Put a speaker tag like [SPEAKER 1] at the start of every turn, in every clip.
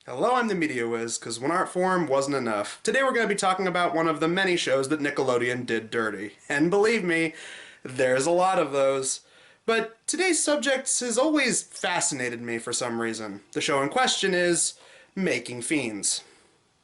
[SPEAKER 1] Hello, I'm the Media Wiz, because one art form wasn't enough. Today we're going to be talking about one of the many shows that Nickelodeon did dirty. And believe me, there's a lot of those. But today's subject has always fascinated me for some reason. The show in question is Making Fiends.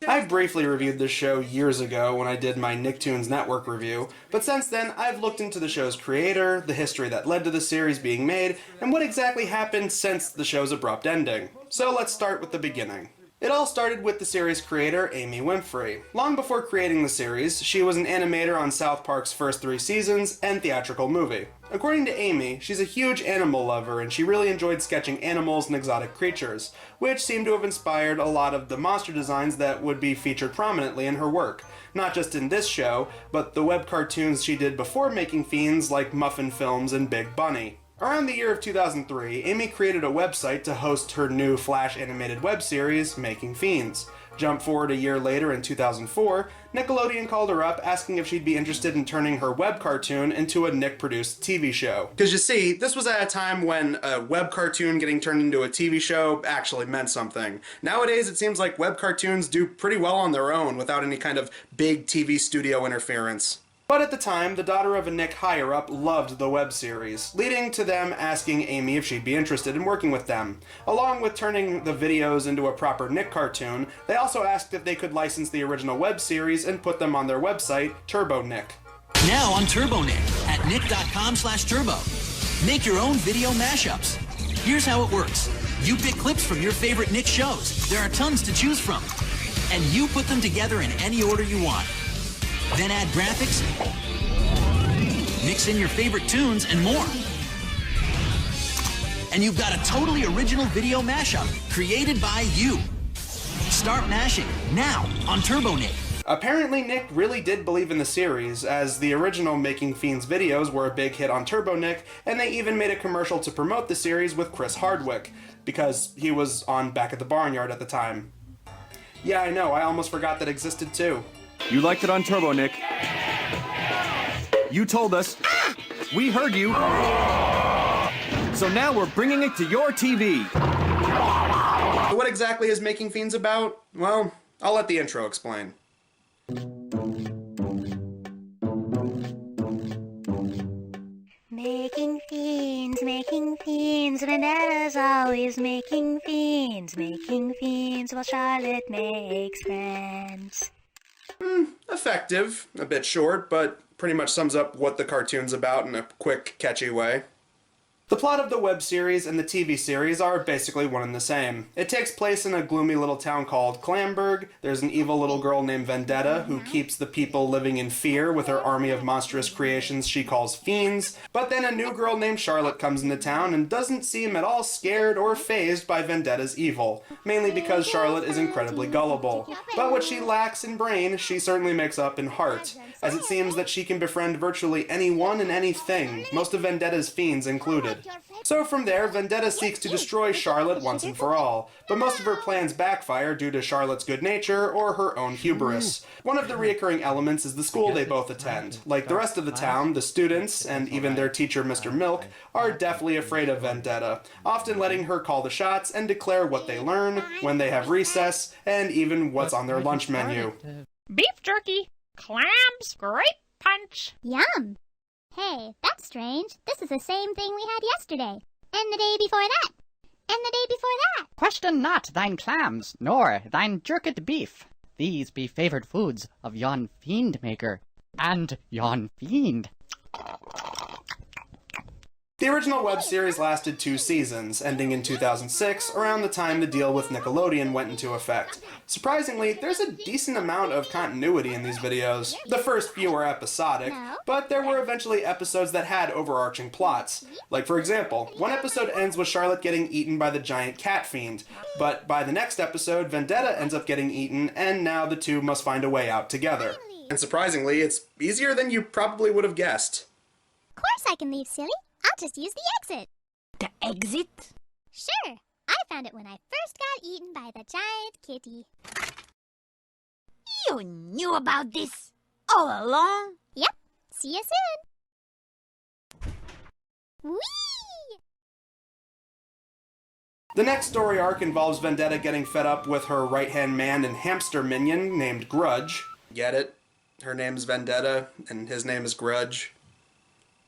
[SPEAKER 1] I briefly reviewed this show years ago when I did my Nicktoons network review, but since then I've looked into the show's creator, the history that led to the series being made, and what exactly happened since the show's abrupt ending. So let's start with the beginning. It all started with the series creator, Amy Winfrey. Long before creating the series, she was an animator on South Park's first 3 seasons and theatrical movie. According to Amy, she's a huge animal lover and she really enjoyed sketching animals and exotic creatures, which seemed to have inspired a lot of the monster designs that would be featured prominently in her work. Not just in this show, but the web cartoons she did before Making Fiends like Muffin Films and Big Bunny. Around the year of 2003, Amy created a website to host her new Flash animated web series, Making Fiends. Jump forward a year later in 2004, Nickelodeon called her up asking if she'd be interested in turning her web cartoon into a Nick-produced TV show. Because you see, this was at a time when a web cartoon getting turned into a TV show actually meant something. Nowadays, it seems like web cartoons do pretty well on their own without any kind of big TV studio interference. But at the time, the daughter of a Nick higher-up loved the web series, leading to them asking Amy if she'd be interested in working with them. Along with turning the videos into a proper Nick cartoon, they also asked if they could license the original web series and put them on their website, Turbo Nick.
[SPEAKER 2] Now on Turbo Nick at nick.com/turbo. Make your own video mashups. Here's how it works. You pick clips from your favorite Nick shows. There are tons to choose from. And you put them together in any order you want. Then add graphics, mix in your favorite tunes, and more. And you've got a totally original video mashup created by you. Start mashing now on Turbo Nick.
[SPEAKER 1] Apparently Nick really did believe in the series, as the original Making Fiends videos were a big hit on Turbo Nick, and they even made a commercial to promote the series with Chris Hardwick, because he was on Back at the Barnyard at the time. Yeah, I know, I almost forgot that existed too.
[SPEAKER 3] You liked it on Turbo, Nick. You told us. We heard you. So now we're bringing it to your TV.
[SPEAKER 1] So what exactly is Making Fiends about? Well, I'll let the intro explain.
[SPEAKER 4] Making fiends, Vanessa's always making fiends while Charlotte makes friends.
[SPEAKER 1] Effective, a bit short, but pretty much sums up what the cartoon's about in a quick, catchy way. The plot of the web series and the TV series are basically one and the same. It takes place in a gloomy little town called Clamburg. There's an evil little girl named Vendetta who keeps the people living in fear with her army of monstrous creations she calls Fiends. But then a new girl named Charlotte comes into town and doesn't seem at all scared or fazed by Vendetta's evil, mainly because Charlotte is incredibly gullible. But what she lacks in brain, she certainly makes up in heart, as it seems that she can befriend virtually anyone and anything, most of Vendetta's fiends included. So from there, Vendetta seeks to destroy Charlotte once and for all, but most of her plans backfire due to Charlotte's good nature or her own hubris. One of the recurring elements is the school they both attend. Like the rest of the town, the students, and even their teacher Mr. Milk, are deathly afraid of Vendetta, often letting her call the shots and declare what they learn, when they have recess, and even what's on their lunch menu.
[SPEAKER 5] Beef jerky, clams, grape punch.
[SPEAKER 6] Yum! Hey, that's strange. This is the same thing we had yesterday. And the day before that. And the day before that.
[SPEAKER 5] Question not thine clams, nor thine jerked beef. These be favored foods of yon fiend maker, and yon fiend.
[SPEAKER 1] The original web series lasted 2 seasons, ending in 2006, around the time the deal with Nickelodeon went into effect. Surprisingly, there's a decent amount of continuity in these videos. The first few were episodic, but there were eventually episodes that had overarching plots. Like for example, one episode ends with Charlotte getting eaten by the giant cat fiend, but by the next episode, Vendetta ends up getting eaten, and now the two must find a way out together. And surprisingly, it's easier than you probably would have guessed.
[SPEAKER 6] Of course I can leave, silly. I'll just use the exit.
[SPEAKER 7] The exit?
[SPEAKER 6] Sure. I found it when I first got eaten by the giant kitty.
[SPEAKER 7] You knew about this all along?
[SPEAKER 6] Yep. See you soon. Whee!
[SPEAKER 1] The next story arc involves Vendetta getting fed up with her right-hand man and hamster minion named Grudge. Get it? Her name's Vendetta, and his name is Grudge.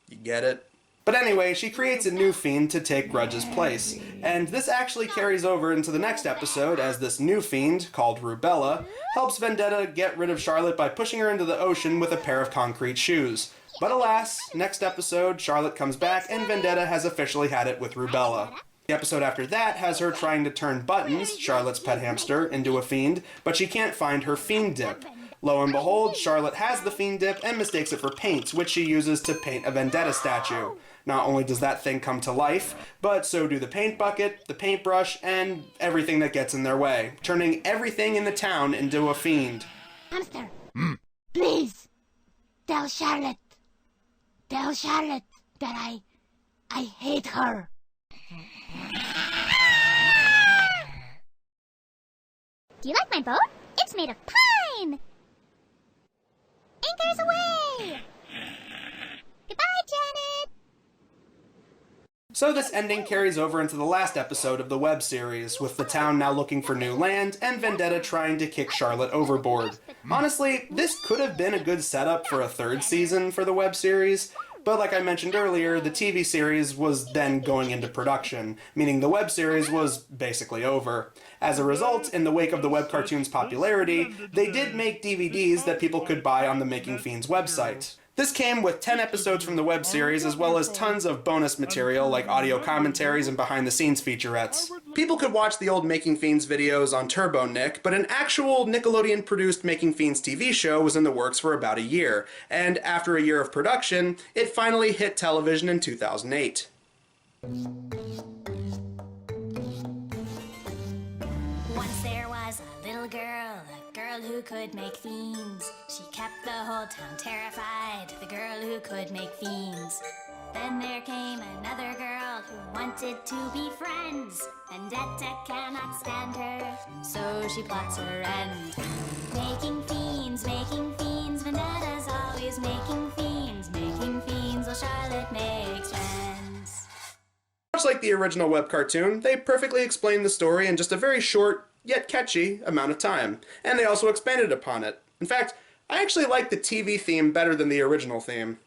[SPEAKER 1] You get it? But anyway, she creates a new fiend to take Grudge's place, and this actually carries over into the next episode as this new fiend, called Rubella, helps Vendetta get rid of Charlotte by pushing her into the ocean with a pair of concrete shoes. But alas, next episode, Charlotte comes back and Vendetta has officially had it with Rubella. The episode after that has her trying to turn Buttons, Charlotte's pet hamster, into a fiend, but she can't find her fiend dip. Lo and behold, Charlotte has the fiend dip and mistakes it for paint, which she uses to paint a Vendetta statue. Not only does that thing come to life, but so do the paint bucket, the paintbrush, and everything that gets in their way, turning everything in the town into a fiend.
[SPEAKER 6] Hamster, please, tell Charlotte that I hate her. Do you like my boat? It's made of pine! Anchors away! Goodbye, Janet!
[SPEAKER 1] So this ending carries over into the last episode of the web series, with the town now looking for new land and Vendetta trying to kick Charlotte overboard. Honestly, this could have been a good setup for a third season for the web series, but like I mentioned earlier, the TV series was then going into production, meaning the web series was basically over. As a result, in the wake of the web cartoon's popularity, they did make DVDs that people could buy on the Making Fiends website. This came with 10 episodes from the web series, as well as tons of bonus material like audio commentaries and behind-the-scenes featurettes. People could watch the old Making Fiends videos on Turbo Nick, but an actual Nickelodeon-produced Making Fiends TV show was in the works for about a year, and after a year of production, it finally hit television in 2008.
[SPEAKER 8] Once there was a little girl who could make fiends. She kept the whole town terrified, the girl who could make fiends. Then there came another girl who wanted to be friends. Vendetta cannot stand her, so she plots her end. Making fiends, Vendetta's always making fiends while Charlotte makes friends.
[SPEAKER 1] Much like the original web cartoon, they perfectly explained the story in just a very short, yet catchy, amount of time. And they also expanded upon it. In fact, I actually like the TV theme better than the original theme.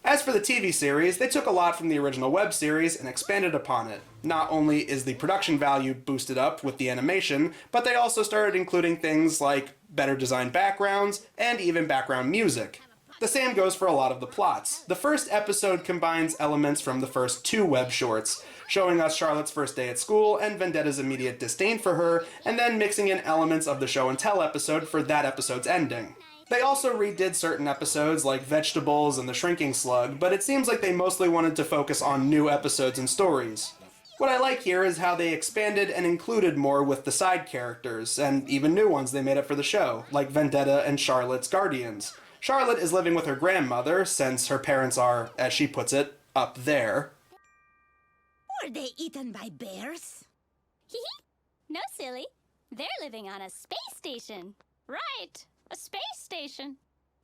[SPEAKER 1] As for the TV series, they took a lot from the original web series and expanded upon it. Not only is the production value boosted up with the animation, but they also started including things like better designed backgrounds and even background music. The same goes for a lot of the plots. The first episode combines elements from the first 2 web shorts, showing us Charlotte's first day at school and Vendetta's immediate disdain for her, and then mixing in elements of the show and tell episode for that episode's ending. They also redid certain episodes like Vegetables and the Shrinking Slug, but it seems like they mostly wanted to focus on new episodes and stories. What I like here is how they expanded and included more with the side characters, and even new ones they made up for the show, like Vendetta and Charlotte's guardians. Charlotte is living with her grandmother, since her parents are, as she puts it, up there.
[SPEAKER 7] Were they eaten by bears?
[SPEAKER 8] Hee hee! No, silly. They're living on a space station. Right, a space station.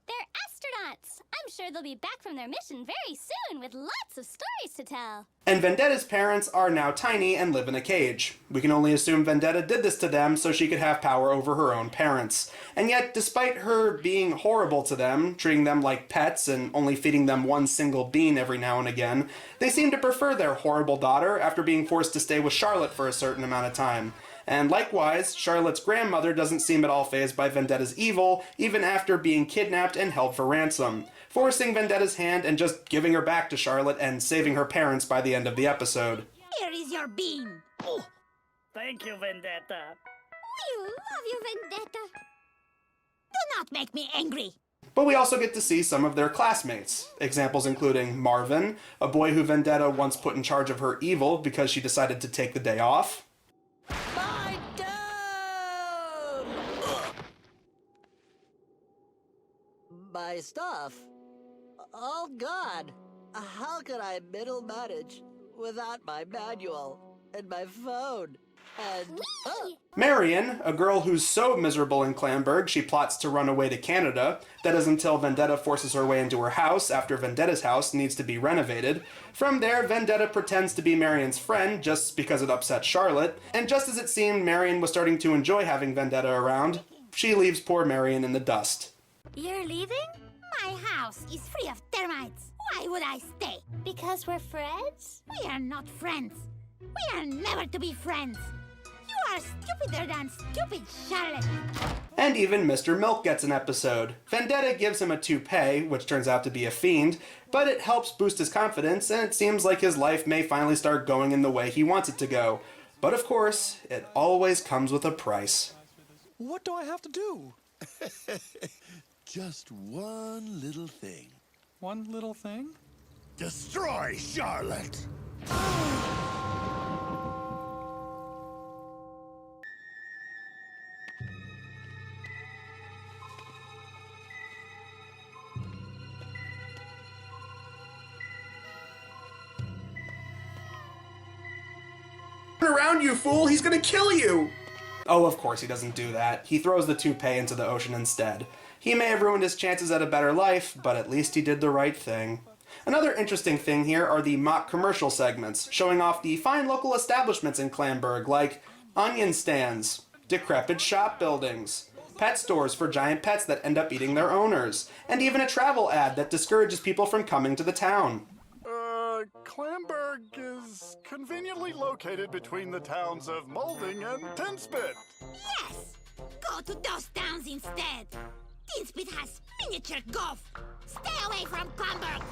[SPEAKER 8] They're astronauts. I'm sure they'll be back from their mission very soon with lots of stories to tell.
[SPEAKER 1] And Vendetta's parents are now tiny and live in a cage. We can only assume Vendetta did this to them so she could have power over her own parents. And yet, despite her being horrible to them, treating them like pets and only feeding them one single bean every now and again, they seem to prefer their horrible daughter after being forced to stay with Charlotte for a certain amount of time. And likewise, Charlotte's grandmother doesn't seem at all fazed by Vendetta's evil, even after being kidnapped and held for ransom, forcing Vendetta's hand and just giving her back to Charlotte and saving her parents by the end of the episode.
[SPEAKER 7] Here is your bean. Oh,
[SPEAKER 9] thank you, Vendetta.
[SPEAKER 6] We love you, Vendetta.
[SPEAKER 7] Do not make me angry.
[SPEAKER 1] But we also get to see some of their classmates, examples including Marvin, a boy who Vendetta once put in charge of her evil because she decided to take the day off.
[SPEAKER 7] My dome!
[SPEAKER 9] My stuff? Oh God, how could I middle manage without my manual and my phone? And,
[SPEAKER 1] Marion, a girl who's so miserable in Clamburg she plots to run away to Canada. That is until Vendetta forces her way into her house after Vendetta's house needs to be renovated. From there, Vendetta pretends to be Marion's friend just because it upset Charlotte, and just as it seemed Marion was starting to enjoy having Vendetta around, she leaves poor Marion in the dust.
[SPEAKER 6] You're leaving? My house is free of termites. Why would I stay?
[SPEAKER 8] Because we're friends?
[SPEAKER 6] We are not friends. We are never to be friends. You are stupider than stupid Charlotte.
[SPEAKER 1] And even Mr. Milk gets an episode. Vendetta gives him a toupee, which turns out to be a fiend, but it helps boost his confidence, and it seems like his life may finally start going in the way he wants it to go. But of course, it always comes with a price.
[SPEAKER 10] What do I have to do?
[SPEAKER 11] Just one little thing.
[SPEAKER 10] One little thing?
[SPEAKER 11] Destroy Charlotte!
[SPEAKER 1] Turn around, you fool! He's gonna kill you! Oh, of course he doesn't do that. He throws the toupee into the ocean instead. He may have ruined his chances at a better life, but at least he did the right thing. Another interesting thing here are the mock commercial segments, showing off the fine local establishments in Clamburg, like onion stands, decrepit shop buildings, pet stores for giant pets that end up eating their owners, and even a travel ad that discourages people from coming to the town.
[SPEAKER 10] Clamburg is conveniently located between the towns of Moulding and Tinspit.
[SPEAKER 6] Yes! Go to those towns instead. Tinspit has miniature golf. Stay away from Clamburg.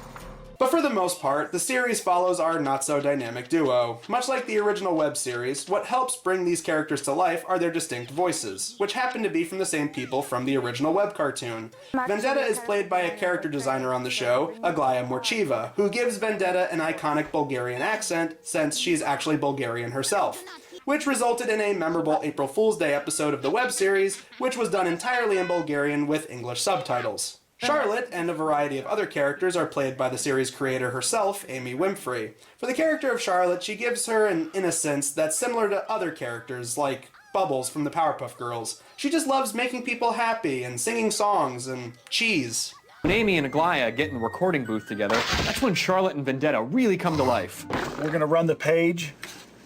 [SPEAKER 1] But for the most part, the series follows our not-so-dynamic duo. Much like the original web series, what helps bring these characters to life are their distinct voices, which happen to be from the same people from the original web cartoon. Vendetta is played by a character designer on the show, Aglaya Morchiva, who gives Vendetta an iconic Bulgarian accent, since she's actually Bulgarian herself, which resulted in a memorable April Fool's Day episode of the web series, which was done entirely in Bulgarian with English subtitles. Charlotte and a variety of other characters are played by the series creator herself, Amy Winfrey. For the character of Charlotte, she gives her an innocence that's similar to other characters, like Bubbles from the Powerpuff Girls. She just loves making people happy and singing songs and cheese.
[SPEAKER 3] When Amy and Aglaya get in the recording booth together, that's when Charlotte and Vendetta really come to life.
[SPEAKER 12] We're gonna run the page.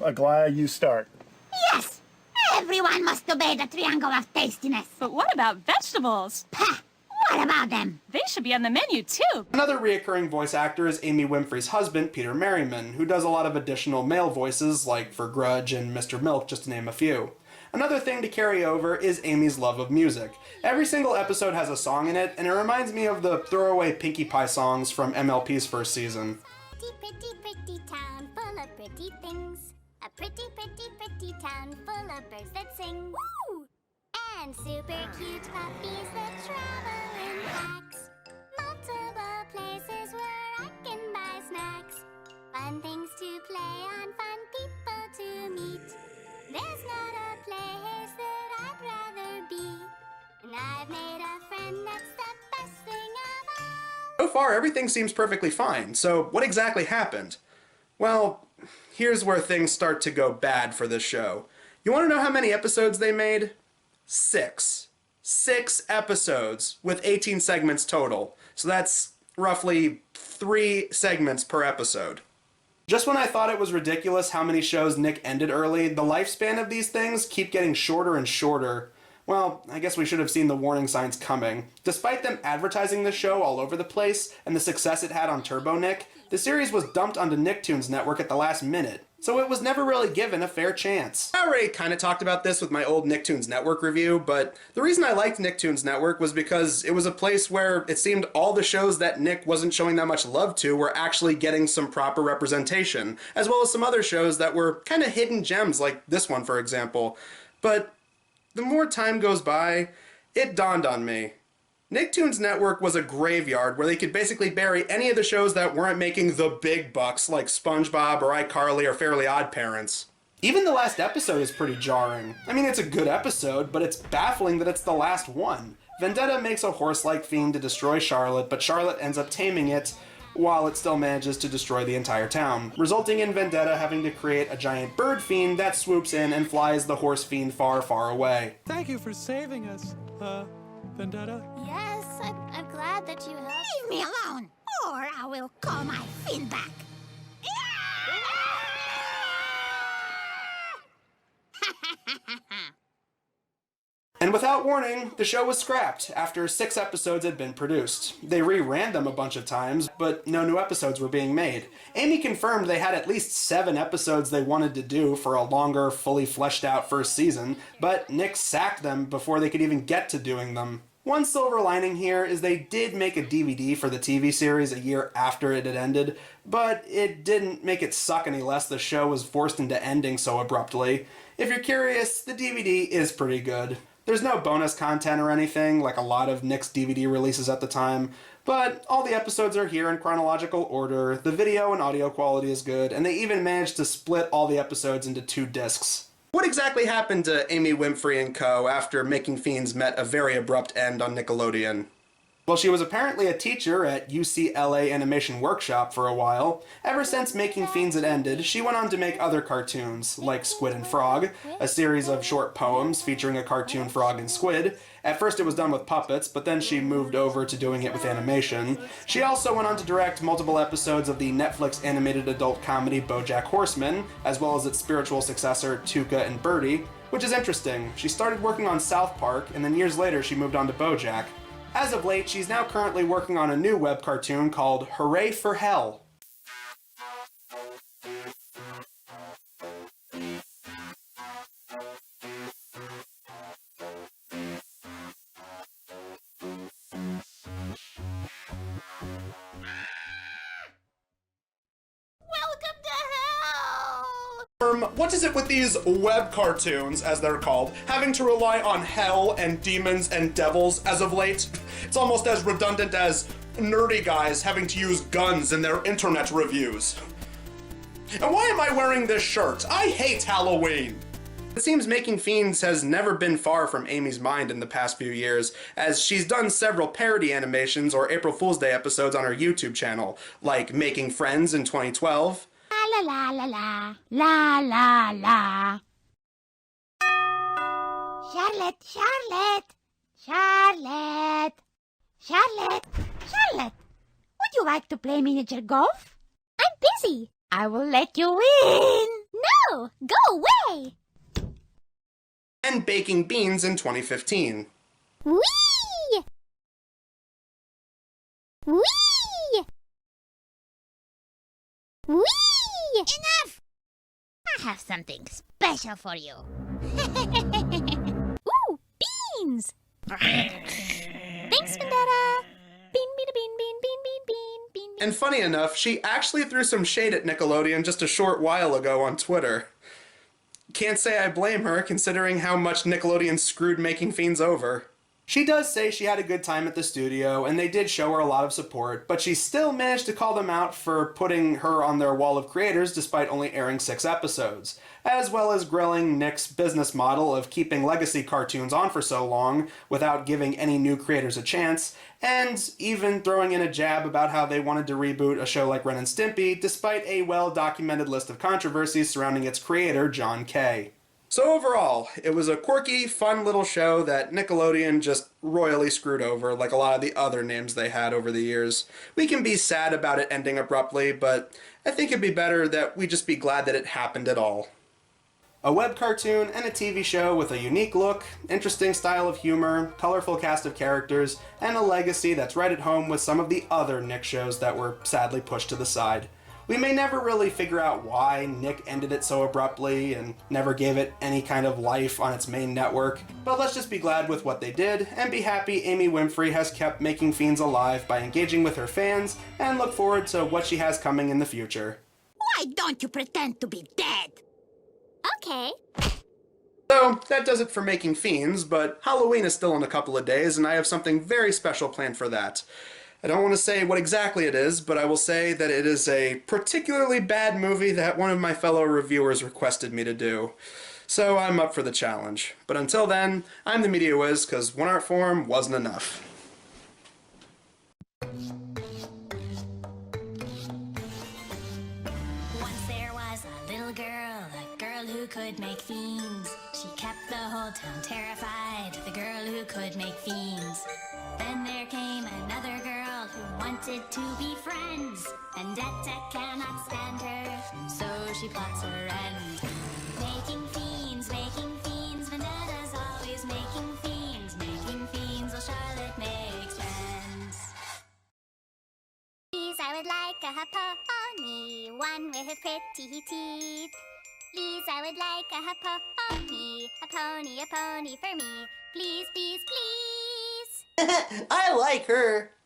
[SPEAKER 12] Aglaya, you start.
[SPEAKER 6] Yes! Everyone must obey the triangle of tastiness.
[SPEAKER 13] But what about vegetables?
[SPEAKER 6] Pah! What about them?
[SPEAKER 13] They should be on the menu, too.
[SPEAKER 1] Another reoccurring voice actor is Amy Winfrey's husband, Peter Merriman, who does a lot of additional male voices, like for Grudge and Mr. Milk, just to name a few. Another thing to carry over is Amy's love of music. Every single episode has a song in it, and it reminds me of the throwaway Pinkie Pie songs from MLP's first season.
[SPEAKER 8] Pretty, pretty, pretty town full of pretty things. A pretty, pretty, pretty town full of birds that sing. Woo! And super cute puppies that travel in packs. Multiple places where I can buy snacks. Fun things to play on, fun people to meet. There's not a place that I'd rather be. And I've made a friend that's the best thing of all.
[SPEAKER 1] So far, everything seems perfectly fine, so what exactly happened? Well, here's where things start to go bad for this show. You want to know how many episodes they made? 6. 6 episodes with 18 segments total. So that's roughly 3 segments per episode. Just when I thought it was ridiculous how many shows Nick ended early, the lifespan of these things keep getting shorter and shorter. Well, I guess we should have seen the warning signs coming. Despite them advertising the show all over the place and the success it had on Turbo Nick, the series was dumped onto Nicktoon's network at the last minute, so it was never really given a fair chance. I already kind of talked about this with my old Nicktoons Network review, but the reason I liked Nicktoons Network was because it was a place where it seemed all the shows that Nick wasn't showing that much love to were actually getting some proper representation, as well as some other shows that were kind of hidden gems, like this one, for example. But the more time goes by, it dawned on me. Nicktoons Network was a graveyard where they could basically bury any of the shows that weren't making the big bucks, like SpongeBob or iCarly or Fairly Odd Parents. Even the last episode is pretty jarring. I mean, it's a good episode, but it's baffling that it's the last one. Vendetta makes a horse-like fiend to destroy Charlotte, but Charlotte ends up taming it. while it still manages to destroy the entire town, resulting in Vendetta having to create a giant bird fiend that swoops in and flies the horse fiend far, far away.
[SPEAKER 14] Thank you for saving us, Vendetta.
[SPEAKER 6] Yes, I'm glad that you helped. Leave me alone, or I will call my fiend back.
[SPEAKER 1] And without warning, the show was scrapped after 6 episodes had been produced. They reran them a bunch of times, but no new episodes were being made. Amy confirmed they had at least 7 episodes they wanted to do for a longer, fully fleshed out first season, but Nick sacked them before they could even get to doing them. One silver lining here is they did make a DVD for the TV series a year after it had ended, but it didn't make it suck any less the show was forced into ending so abruptly. If you're curious, the DVD is pretty good. There's no bonus content or anything, like a lot of Nick's DVD releases at the time, but all the episodes are here in chronological order, the video and audio quality is good, and they even managed to split all the episodes into 2 discs. What exactly happened to Amy Winfrey and co. after Making Fiends met a very abrupt end on Nickelodeon? Well, she was apparently a teacher at UCLA Animation Workshop for a while. Ever since Making Fiends had ended, she went on to make other cartoons, like Squid and Frog, a series of short poems featuring a cartoon frog and squid. At first it was done with puppets, but then she moved over to doing it with animation. She also went on to direct multiple episodes of the Netflix animated adult comedy BoJack Horseman, as well as its spiritual successor Tuca and Birdie, which is interesting. She started working on South Park, and then years later she moved on to BoJack. As of late, she's now currently working on a new web cartoon called Hooray for Hell. What is it with these web cartoons, as they're called, having to rely on hell and demons and devils as of late? It's almost as redundant as nerdy guys having to use guns in their internet reviews. And why am I wearing this shirt? I hate Halloween! It seems Making Fiends has never been far from Amy's mind in the past few years, as she's done several parody animations or April Fool's Day episodes on her YouTube channel, like Making Friends in 2012,
[SPEAKER 6] La la la la la la la. Charlotte, Charlotte, Charlotte, Charlotte, Charlotte. Would you like to play miniature golf? I'm busy. I will let you win. No, go away.
[SPEAKER 1] and Baking Beans in 2015.
[SPEAKER 6] Whee! Whee! Whee! Enough! I have something special for you. Ooh, beans! Thanks, Vendetta! Bean, bean, bean, bean, bean, bean, bean, bean.
[SPEAKER 1] And funny enough, she actually threw some shade at Nickelodeon just a short while ago on Twitter. Can't say I blame her, considering how much Nickelodeon screwed Making Fiends over. She does say she had a good time at the studio, and they did show her a lot of support, but she still managed to call them out for putting her on their wall of creators despite only airing 6 episodes, as well as grilling Nick's business model of keeping legacy cartoons on for so long without giving any new creators a chance, and even throwing in a jab about how they wanted to reboot a show like Ren and Stimpy despite a well-documented list of controversies surrounding its creator, John Kay. So overall, it was a quirky, fun little show that Nickelodeon just royally screwed over, like a lot of the other names they had over the years. We can be sad about it ending abruptly, but I think it'd be better that we just be glad that it happened at all. A web cartoon and a TV show with a unique look, interesting style of humor, colorful cast of characters, and a legacy that's right at home with some of the other Nick shows that were sadly pushed to the side. We may never really figure out why Nick ended it so abruptly and never gave it any kind of life on its main network, but let's just be glad with what they did and be happy Amy Winfrey has kept Making Fiends alive by engaging with her fans and look forward to what she has coming in the future.
[SPEAKER 6] Why don't you pretend to be dead? Okay.
[SPEAKER 1] So, that does it for Making Fiends, but Halloween is still in a couple of days and I have something very special planned for that. I don't want to say what exactly it is, but I will say that it is a particularly bad movie that one of my fellow reviewers requested me to do. So I'm up for the challenge. But until then, I'm the Media Wiz, because one art form wasn't enough.
[SPEAKER 8] who could make fiends. She kept the whole town terrified, the girl who could make fiends. Then there came another girl who wanted to be friends. Vendetta cannot stand her, so she plots her end. Making fiends, Vendetta's always making fiends while Charlotte makes friends. Please, I would like a pony, one with pretty teeth. Please, I would like a pony for me. Please, please, please.
[SPEAKER 15] I like her.